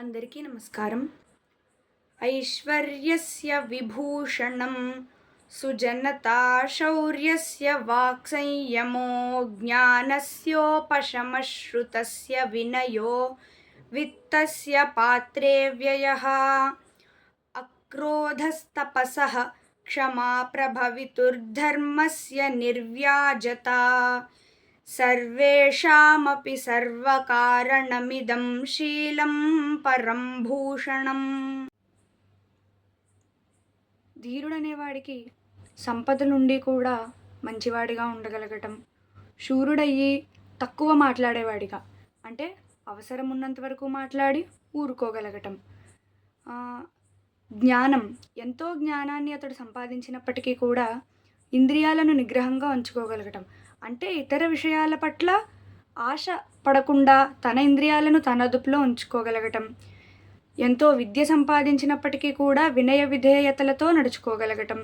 అందరికీ నమస్కారం. ఐశ్వర్యస్య విభూషణం సుజనతా శౌర్యస్య వాక్సంయమో జ్ఞానస్యోపశమశ్రుతస్య వినయో విత్తస్య పాత్రే వ్యయః అక్రోధస్తపసః క్షమా ప్రభవితుర్ధర్మస్య నిర్వ్యాజతా సర్వేషామపి సర్వకారణమిదం శీలం పరం భూషణం. ధీరుడనేవాడికి సంపదలుండి కూడా మంచివాడిగా ఉండగలగటం, శూరుడయ్యి తక్కువ మాట్లాడేవాడిగా అంటే అవసరం ఉన్నంత వరకు మాట్లాడి ఊరుకోగలగటం, జ్ఞానం ఎంతో జ్ఞానాన్ని అతడు సంపాదించినప్పటికీ కూడా ఇంద్రియాలను నిగ్రహంగా ఉంచుకోగలగటం అంటే ఇతర విషయాల పట్ల ఆశ పడకుండా తన ఇంద్రియాలను తన అదుపులో ఉంచుకోగలగటం, ఎంతో విద్య సంపాదించినప్పటికీ కూడా వినయ విధేయతలతో నడుచుకోగలగటం,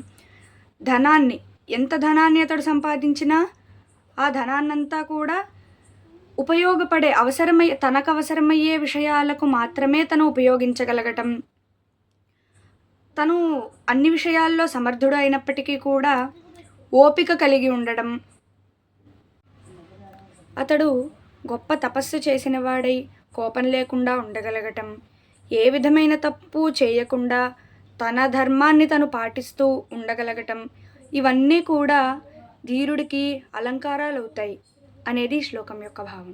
ఎంత ధనాన్ని అతడు సంపాదించినా ఆ ధనాన్నంతా కూడా ఉపయోగపడే తనకు అవసరమయ్యే విషయాలకు మాత్రమే తను ఉపయోగించగలగటం, తను అన్ని విషయాల్లో సమర్థుడు అయినప్పటికీ కూడా ఓపిక కలిగి ఉండడం, అతడు గొప్ప తపస్సు చేసిన వాడై కోపం లేకుండా ఉండగలగటం, ఏ విధమైన తప్పు చేయకుండా తన ధర్మాన్ని తను పాటిస్తూ ఉండగలగటం, ఇవన్నీ కూడా ధీరుడికి అలంకారాలు అవుతాయి అనేది శ్లోకం యొక్క భావం.